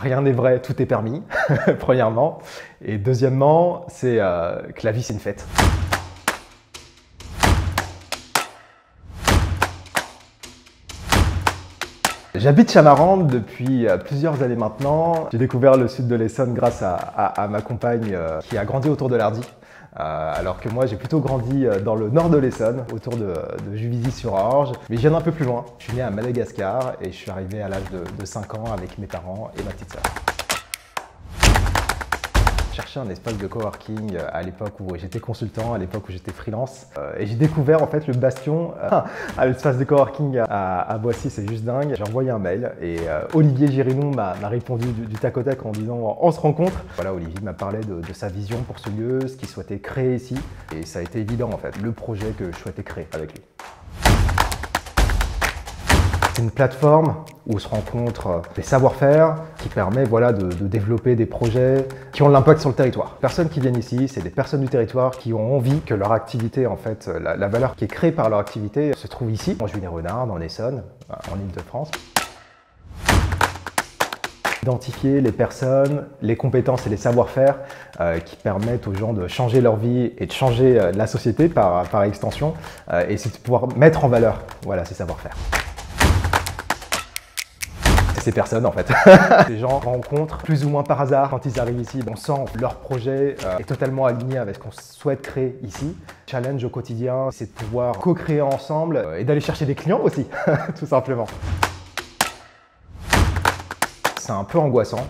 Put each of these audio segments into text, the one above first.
Rien n'est vrai, tout est permis, premièrement. Et deuxièmement, c'est que la vie, c'est une fête. J'habite Chamarande depuis plusieurs années maintenant. J'ai découvert le sud de l'Essonne grâce à ma compagne qui a grandi autour de l'Hardy. Alors que moi j'ai plutôt grandi dans le nord de l'Essonne, autour de Juvisy-sur-Orge. Mais je viens d'un peu plus loin. Je suis né à Madagascar et je suis arrivé à l'âge de 5 ans avec mes parents et ma petite sœur. Je cherchais un espace de coworking à l'époque où j'étais consultant, à l'époque où j'étais freelance. Et j'ai découvert en fait le bastion à l'espace de coworking à Boissy, c'est juste dingue. J'ai envoyé un mail et Olivier Girinon m'a répondu du tac au tac en disant on se rencontre. Voilà, Olivier m'a parlé de sa vision pour ce lieu, ce qu'il souhaitait créer ici. Et ça a été évident en fait, le projet que je souhaitais créer avec lui. C'est une plateforme où se rencontrent des savoir-faire qui permet de développer des projets qui ont de l'impact sur le territoire. Les personnes qui viennent ici, c'est des personnes du territoire qui ont envie que leur activité, en fait, la valeur qui est créée par leur activité se trouve ici, en Juillet-Renard, en Essonne, en Île-de-France. Identifier les personnes, les compétences et les savoir-faire qui permettent aux gens de changer leur vie et de changer la société par extension, et c'est de pouvoir mettre en valeur ces savoir-faire. Ces personnes en fait. Les gens rencontrent plus ou moins par hasard quand ils arrivent ici. On sent que leur projet est totalement aligné avec ce qu'on souhaite créer ici. Challenge au quotidien, c'est de pouvoir co-créer ensemble et d'aller chercher des clients aussi, tout simplement. C'est un peu angoissant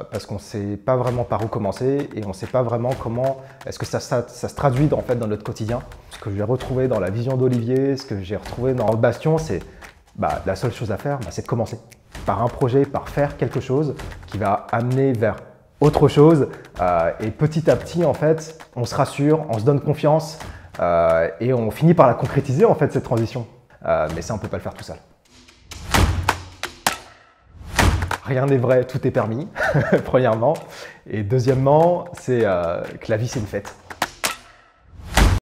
parce qu'on ne sait pas vraiment par où commencer et on ne sait pas vraiment comment est-ce que ça se traduit en fait dans notre quotidien. Ce que j'ai retrouvé dans la vision d'Olivier, ce que j'ai retrouvé dans le Bastion, c'est la seule chose à faire, c'est de commencer. Par un projet, par faire quelque chose qui va amener vers autre chose et petit à petit en fait on se rassure, on se donne confiance et on finit par la concrétiser en fait cette transition. Mais ça on peut pas le faire tout seul. Rien n'est vrai, tout est permis, premièrement. Et deuxièmement, c'est que la vie c'est une fête.